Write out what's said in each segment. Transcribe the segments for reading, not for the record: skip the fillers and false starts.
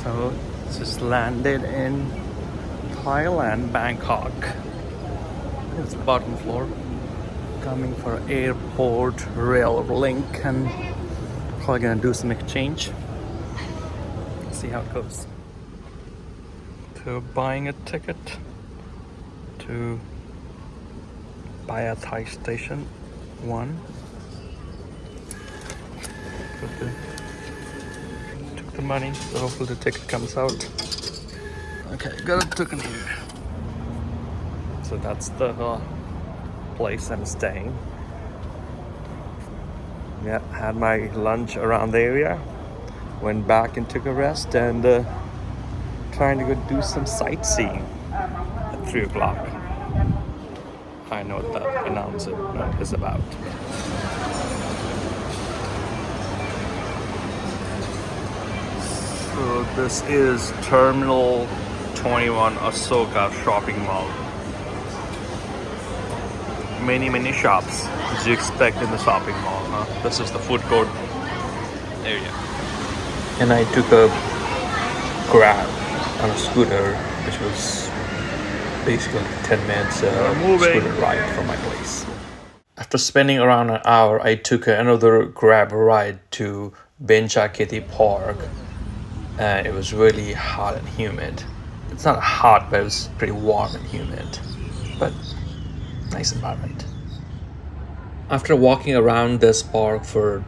So just landed in Thailand, Bangkok. It's the bottom floor. Coming for airport rail link and probably gonna do some exchange. See how it goes. To buying a ticket to buy a Thai station one. Took the money, so hopefully the ticket comes out. Okay, got a token here. So that's the place I'm staying. Yeah, had my lunch around the area. Went back and took a rest and trying to go do some sightseeing at 3 o'clock. I know what the announcement is about. So this is Terminal 21 Asoka Shopping Mall. Many shops as you expect in the shopping mall. This is the food court area. And I took a Grab on a scooter, which was basically 10 minutes scooter ride from my place. After spending around an hour, I took another Grab ride to Benchaketi Park. And it was really hot and humid. It's not hot, but it was pretty warm and humid. But nice environment. After walking around this park for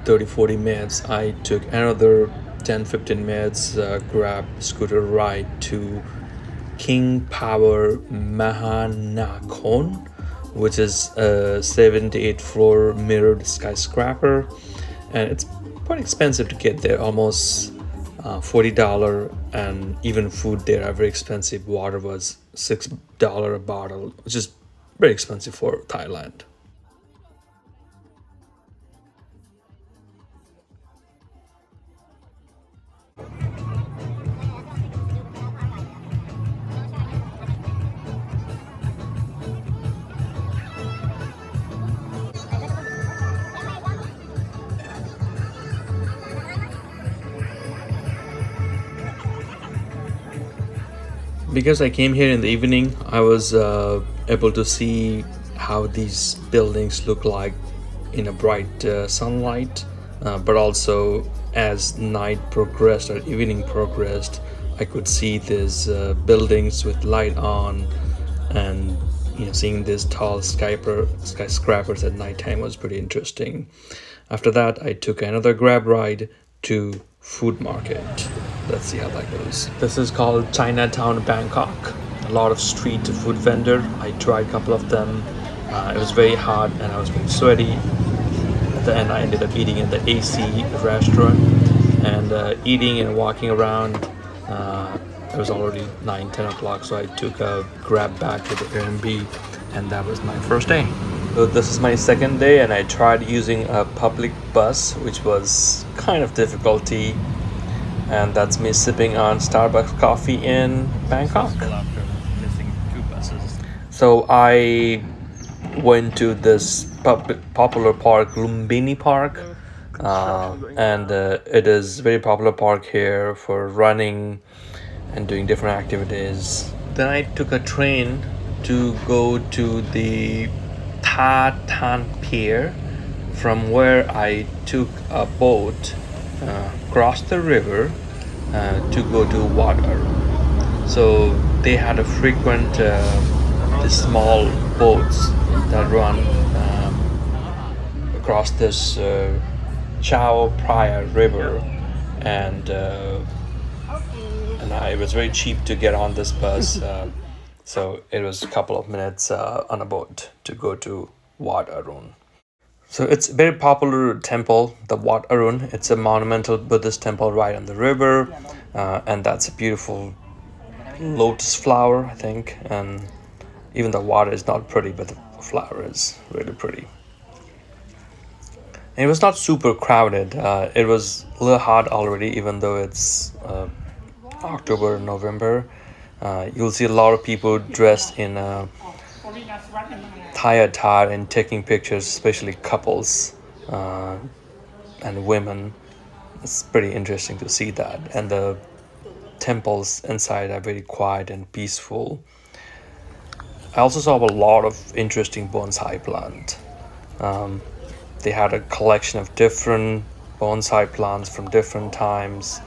30-40 minutes, I took another 10-15 minutes Grab scooter ride to King Power Mahanakon, which is a 78th floor mirrored skyscraper, and it's quite expensive to get there, almost $40, and even food there are very expensive. Water was $6 a bottle, which is very expensive for Thailand. Because I came here in the evening, I was able to see how these buildings look like in a bright sunlight, but also as night progressed or evening progressed, I could see these buildings with light on, and seeing these tall skyscrapers at nighttime was pretty interesting. After that, I took another Grab ride to food market. Let's see how that goes. This is called Chinatown, Bangkok. A lot of street food vendor. I tried a couple of them. It was very hot and I was being sweaty. At the end, I ended up eating in the AC restaurant and eating and walking around. It was already 9-10 o'clock, so I took a Grab back to the Airbnb, and that was my first day. So this is my second day, and I tried using a public bus, which was kind of difficulty, and that's me sipping on Starbucks coffee in Bangkok. After missing 2 buses. So I went to this popular park, Lumbini Park, and it is very popular park here for running and doing different activities. Then I took a train to go to the Tha Tan Pier, from where I took a boat, crossed the river to go to Wat Arun. So they had a frequent the small boats that run across this Chao Phraya river, and it was very cheap to get on this bus. So it was a couple of minutes on a boat to go to Wat Arun. So it's a very popular temple, the Wat Arun. It's a monumental Buddhist temple right on the river, and that's a beautiful lotus flower, I think. And even the water is not pretty, but the flower is really pretty. And it was not super crowded. It was a little hot already, even though it's October, November. You'll see a lot of people dressed in Thai attire and taking pictures, especially couples and women. It's pretty interesting to see that. And the temples inside are very quiet and peaceful. I also saw a lot of interesting bonsai plant. Um, they had a collection of different bonsai plants from different times.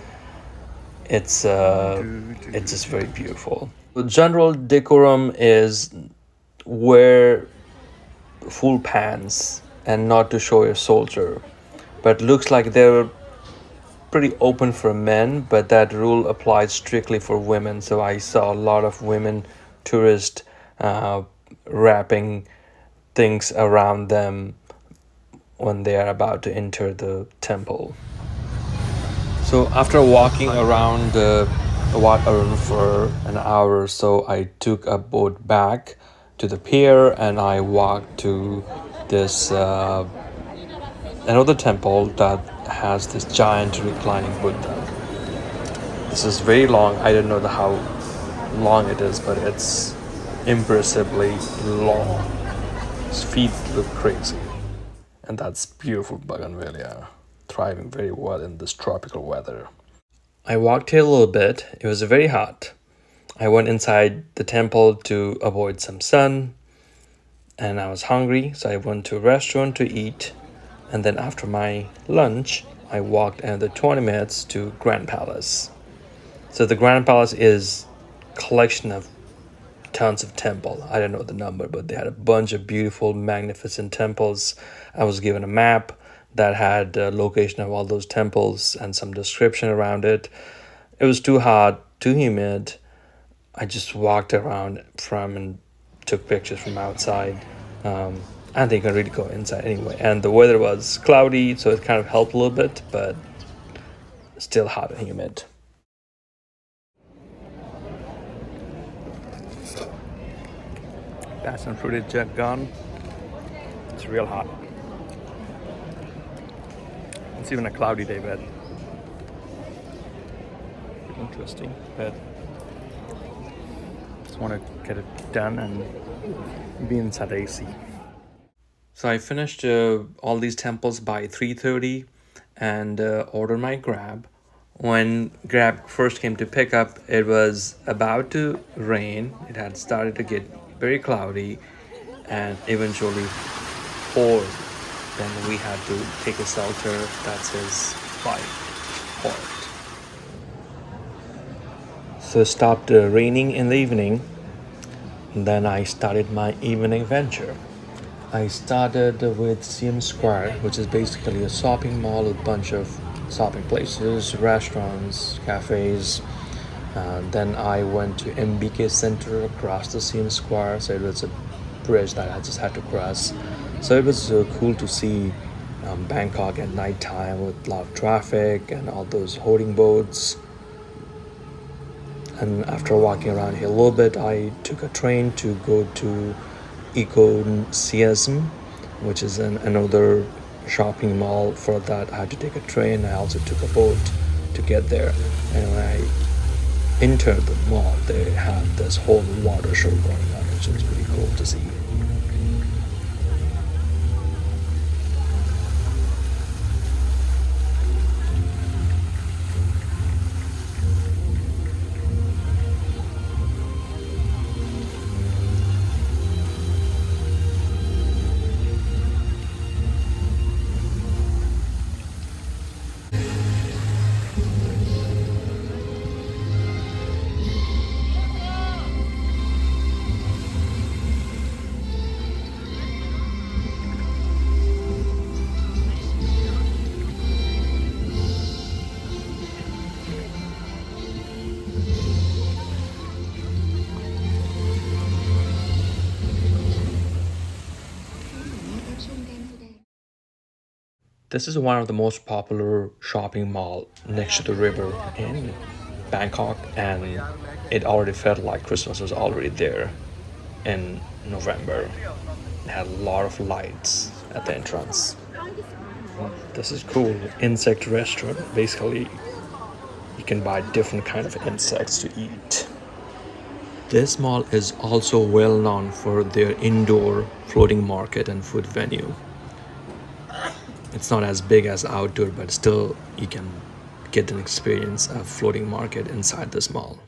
It's just very beautiful. The general decorum is wear full pants and not to show your soldier. But looks like they're pretty open for men, but that rule applies strictly for women. So I saw a lot of women tourists wrapping things around them when they are about to enter the temple. So after walking around the water for an hour or so, I took a boat back to the pier and I walked to this another temple that has this giant reclining Buddha. This is very long. I don't know how long it is, but it's impressively long. His feet look crazy. And that's beautiful bougainvillea, thriving very well in this tropical weather. I walked here a little bit. It was very hot. I went inside the temple to avoid some sun, and I was hungry, so I went to a restaurant to eat. And then after my lunch, I walked another 20 minutes to Grand Palace. So the Grand Palace is a collection of tons of temple. I don't know the number, but they had a bunch of beautiful, magnificent temples. I was given a map that had the location of all those temples and some description around it. It was too hot, too humid. I just walked around from and took pictures from outside. I think I really go inside anyway. And the weather was cloudy, so it kind of helped a little bit, but still hot and humid. Passion fruited jet gone. It's real hot. It's even a cloudy day, but interesting. But just want to get it done and be inside AC. So I finished all these temples by 3:30 and ordered my Grab. When Grab first came to pick up, it was about to rain. It had started to get very cloudy and eventually poured. Then we had to take a shelter. That's his bike poured. So it stopped raining in the evening. And then I started my evening venture. I started with CM Square, which is basically a shopping mall with a bunch of shopping places, restaurants, cafes. Then I went to MBK Center across the CM Square, so it was a bridge that I just had to cross. So it was cool to see Bangkok at night time with a lot of traffic and all those hoarding boats. And after walking around here a little bit, I took a train to go to Ecosystem, which is another shopping mall. For that, I had to take a train. I also took a boat to get there. And when I entered the mall, they had this whole water show going on, which was pretty cool to see. This is one of the most popular shopping mall next to the river in Bangkok, and it already felt like Christmas was already there in November. It had a lot of lights at the entrance. This is cool. Insect restaurant. Basically, you can buy different kind of insects to eat. This mall is also well known for their indoor floating market and food venue. It's not as big as outdoor, but still you can get an experience of floating market inside this mall.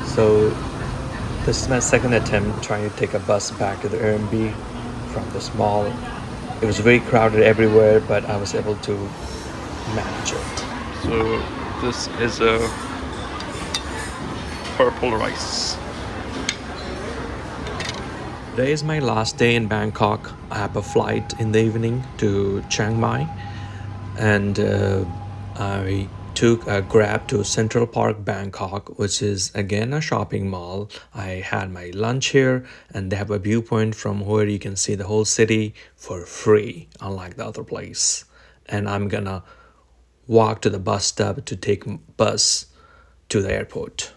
So this is my second attempt trying to take a bus back to the Airbnb from this mall. It was very crowded everywhere, but I was able to manage it. So this is a purple rice. Today is my last day in Bangkok. I have a flight in the evening to Chiang Mai, and I took a grab to Central Park, Bangkok, which is again a shopping mall. I had my lunch here, and they have a viewpoint from where you can see the whole city for free, unlike the other place. And I'm gonna walk to the bus stop to take bus to the airport.